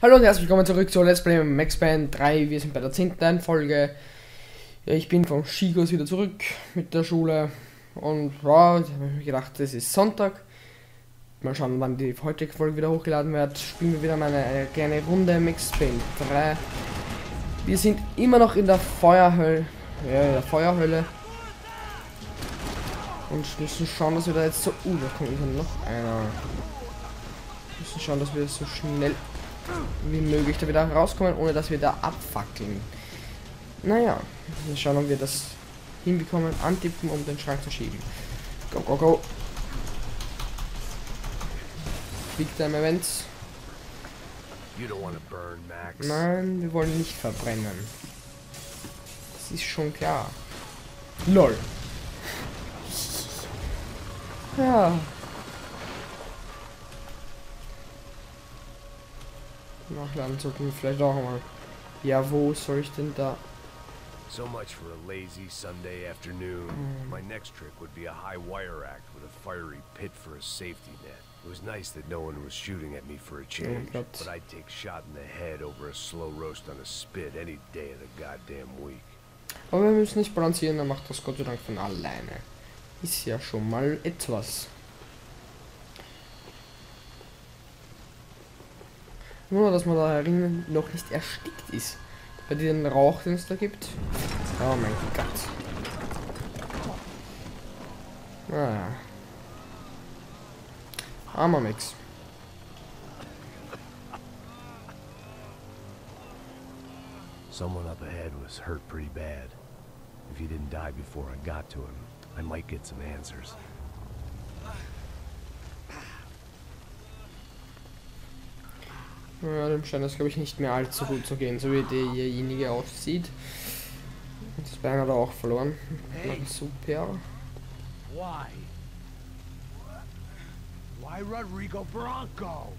Hallo und herzlich willkommen zurück zu Let's Play Max Payne 3. Wir sind bei der 10. Folge. Ja, ich bin vom Skikurs wieder zurück mit der Schule. Und ja, da habe ich mir gedacht, es ist Sonntag. Mal schauen, wann die heutige Folge wieder hochgeladen wird. Spielen wir wieder mal eine kleine Runde Max Payne 3. Wir sind immer noch in der Feuerhölle. Ja, in der Feuerhölle. Und müssen schauen, dass wir da jetzt so... da kommt noch einer. Wir müssen schauen, dass wir so schnell wie möglich da wieder rauskommen, ohne dass wir da abfackeln. Naja, wir schauen, ob wir das hinbekommen. Antippen, um den Schrank zu schieben. Go, go, go. Quick Time Events. Nein, wir wollen nicht verbrennen. Das ist schon klar. LOL. Ja. Nachladen sollten wir vielleicht auch mal. Ja, wo soll ich denn da? So much for a lazy Sunday afternoon. My next trick would be a high wire act with a fiery pit for a safety net. It was nice that no one was shooting at me for a change, but I'd take shot in the head over a slow roast on a spit any day of the goddamn week. Aber wir müssen nicht balancieren, dann macht das Gott sei Dank von alleine. Ist ja schon mal etwas. Nur, dass man da drinnen noch nicht erstickt ist. Bei den Rauch, den es da gibt. Oh mein Gott. Naja. Armer Mix. Someone up ahead was hurt pretty bad. If he didn't die before I got to him, I might get some answers. Ja, dem scheint es, glaube ich, nicht mehr allzu gut zu gehen, so wie derjenige aussieht. Das Bein hat er auch verloren. Hey. Super. Why? Why Rodrigo Bronco?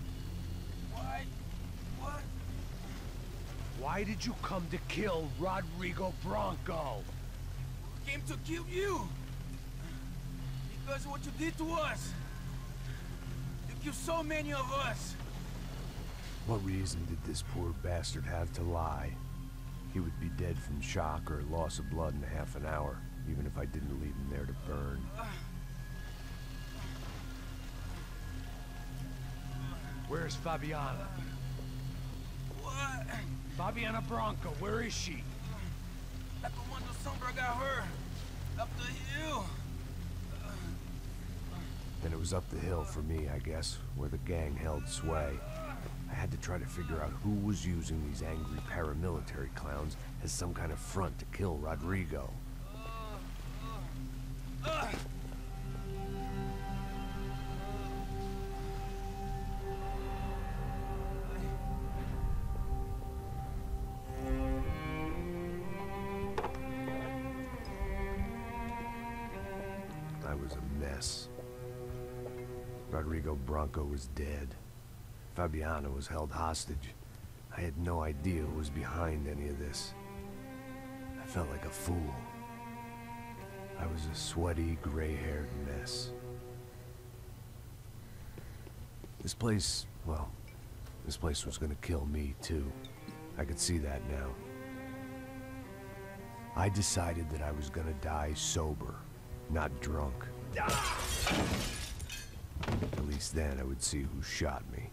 Why? What? Why did you come to kill Rodrigo Bronco? I came to kill you. Because of what you did to us. You killed so many of us. What reason did this poor bastard have to lie? He would be dead from shock or loss of blood in half an hour, even if I didn't leave him there to burn. Where's Fabiana? What? Fabiana Bronco, where is she? Like the one the Sombra got her. Up the hill. Then it was up the hill for me, I guess, where the gang held sway. I had to try to figure out who was using these angry paramilitary clowns as some kind of front to kill Rodrigo. I was a mess. Rodrigo Bronco was dead. Fabiana was held hostage. I had no idea who was behind any of this. I felt like a fool. I was a sweaty, gray-haired mess. This place, well, this place was gonna kill me too. I could see that now. I decided that I was gonna die sober, not drunk. At least then I would see who shot me.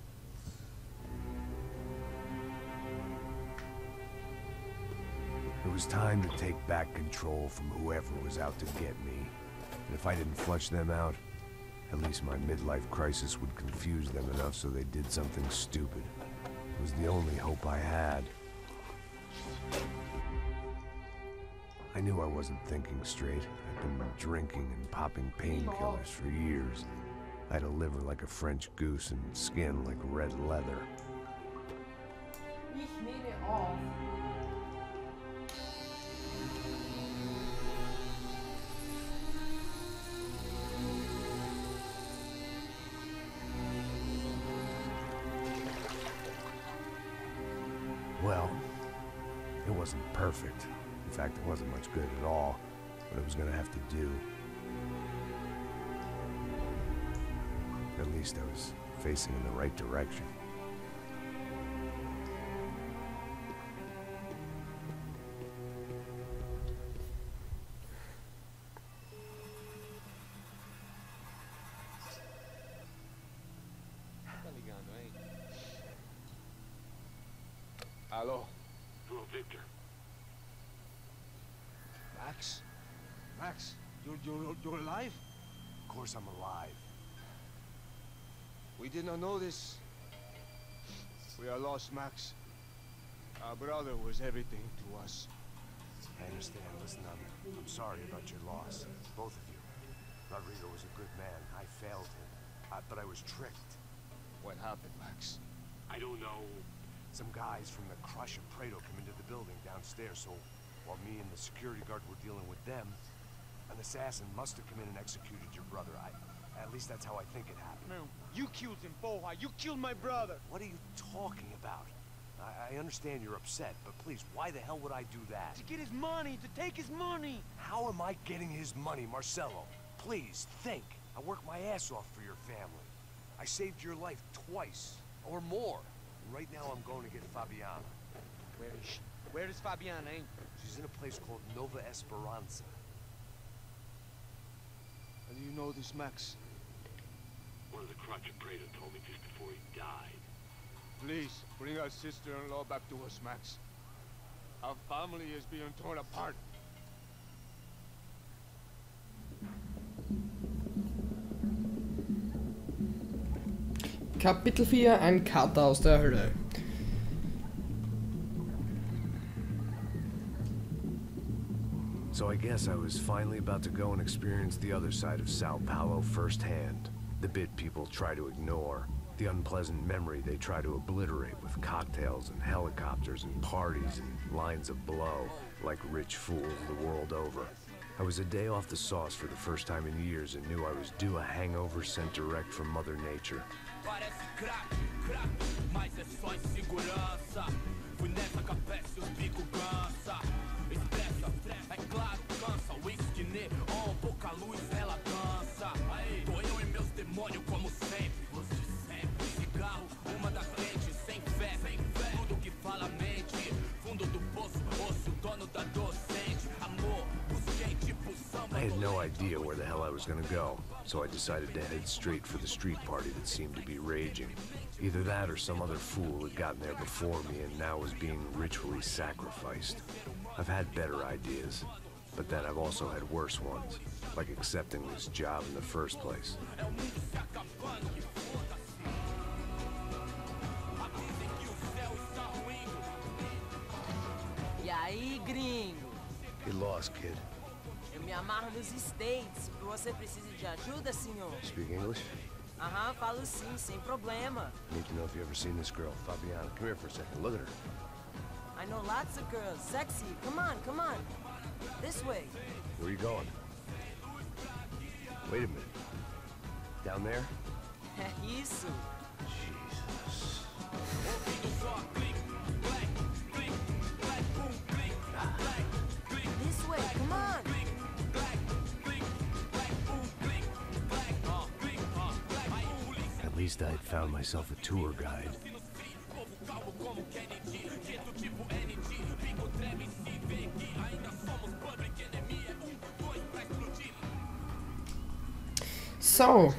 It was time to take back control from whoever was out to get me. And if I didn't flush them out, at least my midlife crisis would confuse them enough so they did something stupid. It was the only hope I had. I knew I wasn't thinking straight. I'd been drinking and popping painkillers for years. I had a liver like a French goose and skin like red leather. Well, it wasn't perfect. In fact, it wasn't much good at all, but it was gonna have to do. At least I was facing in the right direction. Hello. Hello, Victor. Max? Max, you're alive? Of course I'm alive. We did not know this. We are lost, Max. Our brother was everything to us. I understand. Listen, I'm sorry about your loss. Both of you. Rodrigo was a good man. I failed him. But I was tricked. What happened, Max? I don't know. Some guys from the Crush of Prado came into the building downstairs, so while me and the security guard were dealing with them, an assassin must have come in and executed your brother. At least that's how I think it happened. No, you killed him, Boha. You killed my brother. What are you talking about? I understand you're upset, but please, why the hell would I do that? To get his money, to take his money. How am I getting his money, Marcelo? Please, think. I worked my ass off for your family. I saved your life twice, or more. And right now I'm going to get Fabiana. Where is she? Where is Fabiana, eh? She's in a place called Nova Esperanza. How do you know this, Max? One of the Crotch of Prado told me just before he died. Please, bring our sister-in-law back to us, Max. Our family is being torn apart. Kapitel 4, ein Kater aus der Hölle. So I guess I was finally about to go and experience the other side of Sao Paulo firsthand. The bit people try to ignore. The unpleasant memory they try to obliterate with cocktails and helicopters and parties and lines of blow, like rich fools the world over. I was a day off the sauce for the first time in years and knew I was due a hangover sent direct from Mother Nature. I had no idea where the hell I was gonna go, so I decided to head straight for the street party that seemed to be raging. Either that or some other fool had gotten there before me and now was being ritually sacrificed. I've had better ideas, but then I've also had worse ones, like accepting this job in the first place. E aí, gringo? Get lost, kid. Eu me amarro nos States. Você precisa de ajuda, senhor? Speak English? Aham, falo sim, sem problema. Need to know if you ever seen this girl, Fabiana. Come here for a second. Look at her. I know lots of girls. Sexy. Come on, come on. This way. Where are you going? Wait a minute. Down there? É isso. Jesus. This way, come on. At least I had found myself a tour guide. So,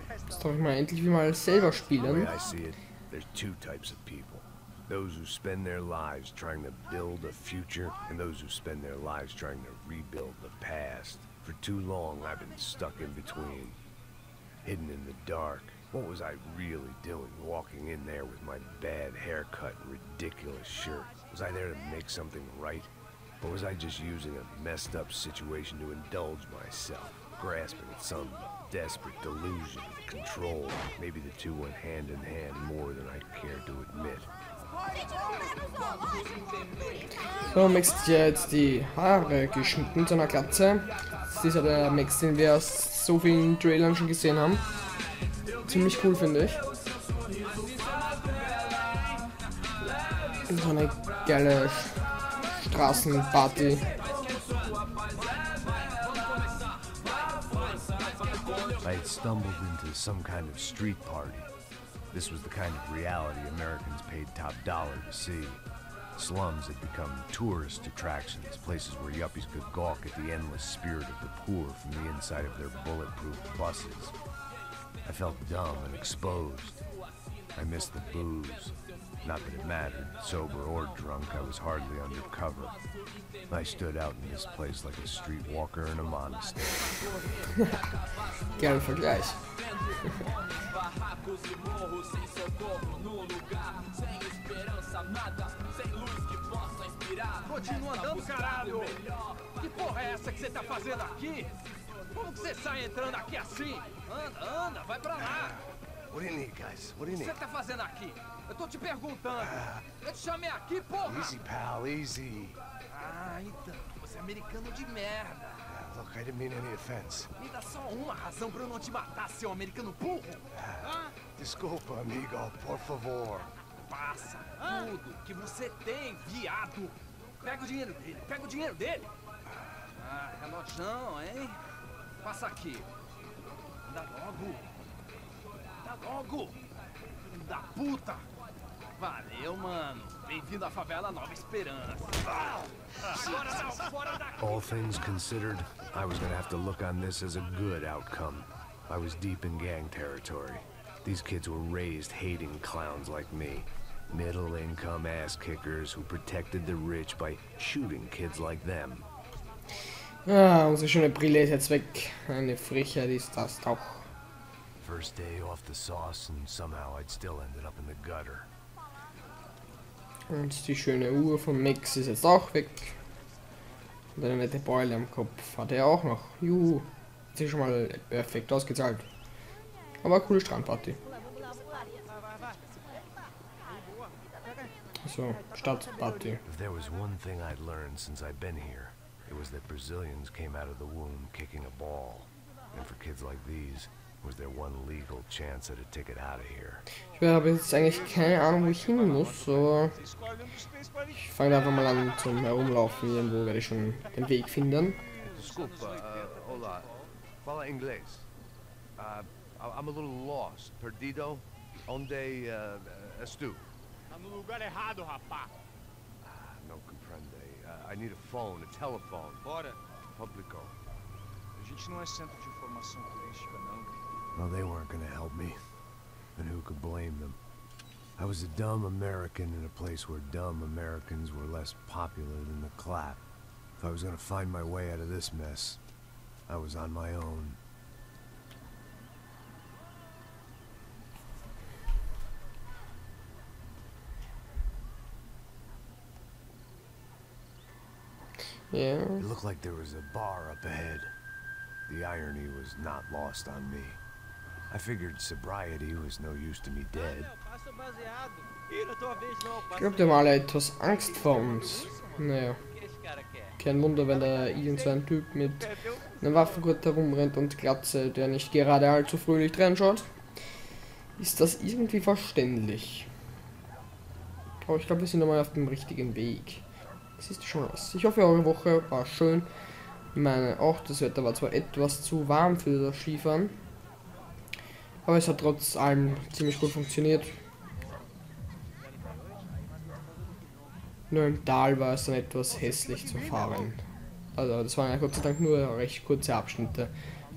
jetzt darf ich mal endlich mal selber The spielen. way I see it, there's two types of people. Those who spend their lives trying to build a future, and those who spend their lives trying to rebuild the past. For too long, I've been stuck in between, hidden in the dark. What was I really doing, walking in there with my bad haircut and ridiculous shirt? Was I there to make something right? Or was I just using a messed up situation to indulge myself, grasping at some desperate delusion of control? Maybe the two went hand in hand more than I cared to admit. So, Max hat ja jetzt die Haare geschnitten zu einer Glatze. Das ist ja der Max, den wir aus so vielen Trailern schon gesehen haben. Ziemlich cool, finde ich. So eine geile Straßenparty. I had stumbled into some kind of street party. This was the kind of reality Americans paid top dollar to see. Slums had become tourist attractions, places where yuppies could gawk at the endless spirit of the poor from the inside of their bulletproof buses. I felt dumb and exposed. I missed the booze, Not that it mattered. Sober or drunk, I was hardly undercover. I stood out in this place like a streetwalker in a monastery. Gern Vergleich. Continua andando, caralho! Que porra é essa que você tá fazendo aqui? Como que você sai entrando aqui assim? Anda, anda, vai pra lá! What do you need, guys? What do O you que need? você tá fazendo aqui? Eu tô te perguntando. Eu te chamei aqui, porra! Easy, pal, easy. Ah, então, você é americano de merda. Look, I didn't mean any offense. Me dá só uma razão pra eu não te matar, seu americano burro. Desculpa, amigo, por favor. Passa tudo que você tem, viado. Pega o dinheiro dele, pega o dinheiro dele. Ah, relojão, hein? Passa aqui. Dá logo. Dá logo. Filho da puta. Valeu, mano. Bem-vindo à favela Nova Esperança. Agora não, fora daqui. All things considered, I was gonna have to look on this as a good outcome. I was deep in gang territory. These kids were raised hating clowns like me. Middle-income ass-kickers who protected the rich by shooting kids like them. Ah, unsere schöne Brille ist jetzt weg. Eine Frechheit ist das doch. First day off the sauce and somehow I'd still ended up in the gutter. Und die schöne Uhr von Max ist jetzt auch weg. Und eine nette Beule am Kopf hat er auch noch. Juhu. Hat sich schon mal perfekt ausgezahlt. Aber coole Strandparty. So, Stadtparty. If there was one thing I'd learned since I've been here, it was that Brazilians came out of the womb kicking a ball. And for kids like these, was their one legal chance at a ticket out of here. Ich habe jetzt eigentlich keine Ahnung, wo ich hin muss, aber ich fange einfach mal an zum Herumlaufen. Irgendwo werde ich schon den Weg finden. Desculpa, hola. Fala inglês. I'm a little lost. Perdido? Onde estu? Tá no lugar errado, rapá. No comprende. I need a phone, a telephone. Bora. Publico. A gente não é centro de informação turística, não. Well, they weren't gonna help me. And who could blame them? I was a dumb American in a place where dumb Americans were less popular than the clap. If I was gonna find my way out of this mess, I was on my own. Ja. It looked like there was a bar up ahead. The irony was not lost on me. I figured sobriety was no use to me dead. Ich glaube, die haben alle etwas Angst vor uns. Naja. Kein Wunder, wenn da irgend so ein Typ mit einem Waffengurt herumrennt und Glatze, der nicht gerade allzu fröhlich reinschaut. Ist das irgendwie verständlich? Aber ich glaube, wir sind einmal auf dem richtigen Weg. Das ist schon was. Ich hoffe, eure Woche war schön. Meine auch, das Wetter war zwar etwas zu warm für das Skifahren, aber es hat trotz allem ziemlich gut funktioniert. Nur im Tal war es dann etwas hässlich zu fahren. Also das waren ja Gott sei Dank nur recht kurze Abschnitte.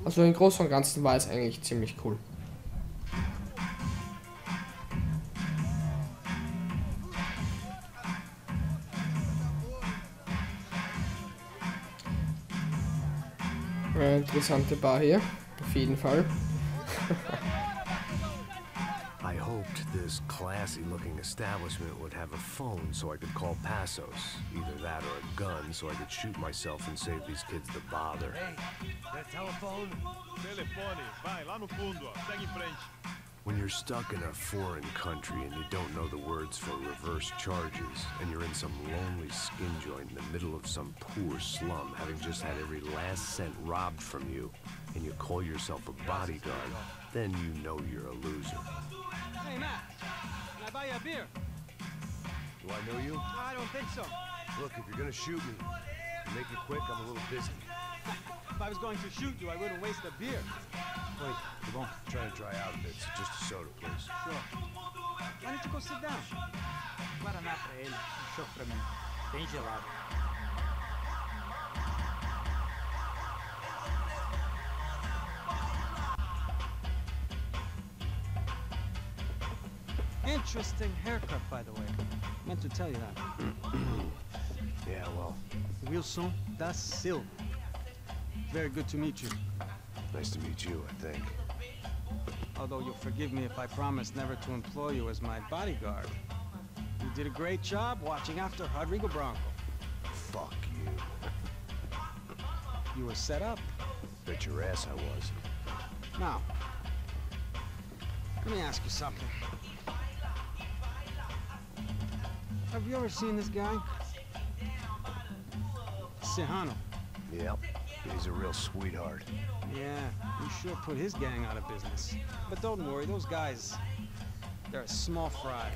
Also im Großen und Ganzen war es eigentlich ziemlich cool. Eine interessante Bar hier, auf jeden Fall. I hoped this classy-looking establishment would have a phone so I could call Passos. Either that or a gun so I could shoot myself and save these kids the bother. Hey, that telephone? Telefone, vai lá no fundo, ó. Segue em frente. When you're stuck in a foreign country and you don't know the words for reverse charges, and you're in some lonely skin joint in the middle of some poor slum, having just had every last cent robbed from you, and you call yourself a bodyguard, then you know you're a loser. Hey, Matt, can I buy you a beer? Do I know you? I don't think so. Look, if you're gonna shoot me, make it quick, I'm a little busy. If I was going to shoot you, I wouldn't waste a beer. Wait, come on. I'm trying to dry out a bit, so just a soda, please. Sure. Why don't you go sit down? Guaraná pra ele, choque pra mim. Bem gelado. Interesting haircut, by the way. Meant to tell you that. Yeah, well, Real son, that's Sil. Very good to meet you. nice to meet you, I think. Although you'll forgive me if I promise never to employ you as my bodyguard. You did a great job watching after Rodrigo Bronco. Fuck you. You were set up. Bet your ass I was. Now, let me ask you something. Have you ever seen this guy? Sehano. Yep, he's a real sweetheart. Yeah, you sure put his gang out of business. But don't worry, those guys, they're a small fry.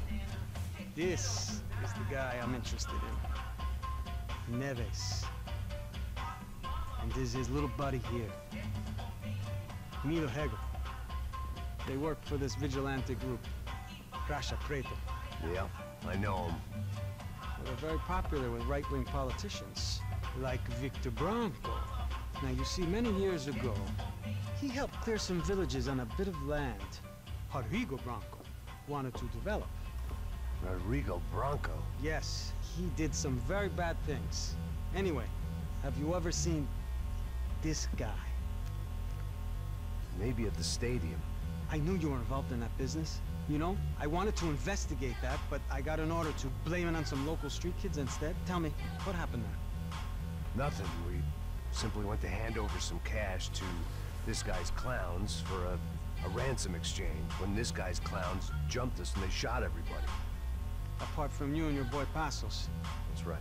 This is the guy I'm interested in. Neves. And this is his little buddy here. Milo Hegel. They work for this vigilante group, Crasha Preto. Yep, I know him. Well, they're very popular with right-wing politicians, like Victor Bronco. Now, you see, many years ago, he helped clear some villages on a bit of land Rodrigo Bronco wanted to develop. Rodrigo Bronco? Yes, he did some very bad things. Anyway, have you ever seen this guy? Maybe at the stadium. I knew you were involved in that business. You know, I wanted to investigate that, but I got an order to blame it on some local street kids instead. Tell me, what happened there? Nothing. We simply went to hand over some cash to this guy's clowns for a ransom exchange when this guy's clowns jumped us and they shot everybody. Apart from you and your boy Passos. That's right.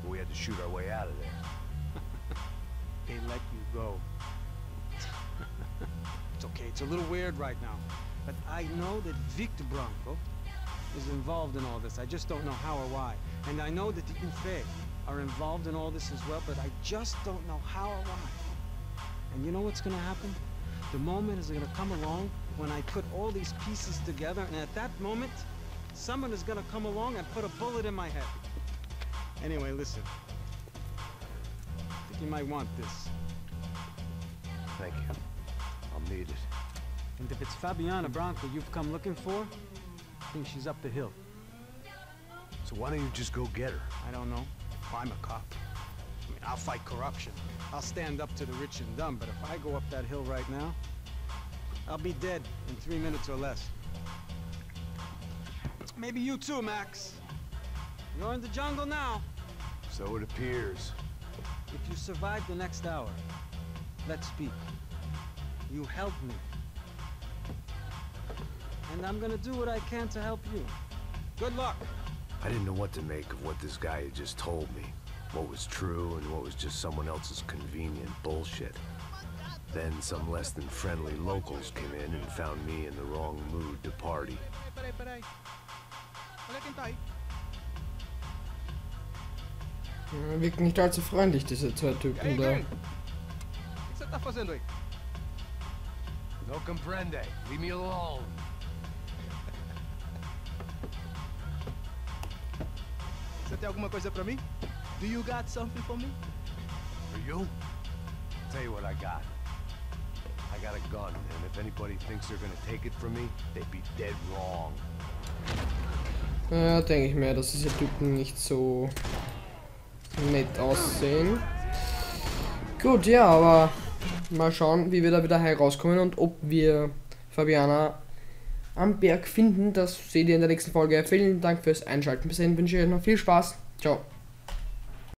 We had to shoot our way out of there. They let you go. It's okay, it's a little weird right now. But I know that Victor Bronco is involved in all this. I just don't know how or why. And I know that the Ufe are involved in all this as well, but I just don't know how or why. And you know what's gonna happen? The moment is gonna come along when I put all these pieces together, and at that moment, someone is gonna come along and put a bullet in my head. Anyway, listen. I think you might want this. Thank you. I'll need it. And if it's Fabiana Bronco you've come looking for, I think she's up the hill. So why don't you just go get her? I don't know. I'm a cop. I mean, I'll fight corruption. I'll stand up to the rich and dumb, but if I go up that hill right now, I'll be dead in 3 minutes or less. Maybe you too, Max. You're in the jungle now. So it appears. If you survive the next hour, let's speak. You help me. And I'm gonna do what I can to help you. Good luck. I didn't know what to make of what this guy had just told me. What was true and what was just someone else's convenient bullshit. Then some less than friendly locals came in and found me in the wrong mood to party. Wirkt nicht allzu freundlich, diese zwei Typen da. O que você tá fazendo aí? No comprende. Leave me alone. Você tem alguma coisa pra mim? Do you got something for me? For you? Tell you what I got. I got a gun, and if anybody thinks they're gonna take it from me, they'd be dead wrong. Ja, denke ich mir, dass diese Typen nicht so nett aussehen. Gut, ja, aber mal schauen, wie wir da wieder herauskommen und ob wir Fabiana am Berg finden. Das seht ihr in der nächsten Folge. Vielen Dank fürs Einschalten. Bis dahin wünsche ich euch noch viel Spaß. Ciao.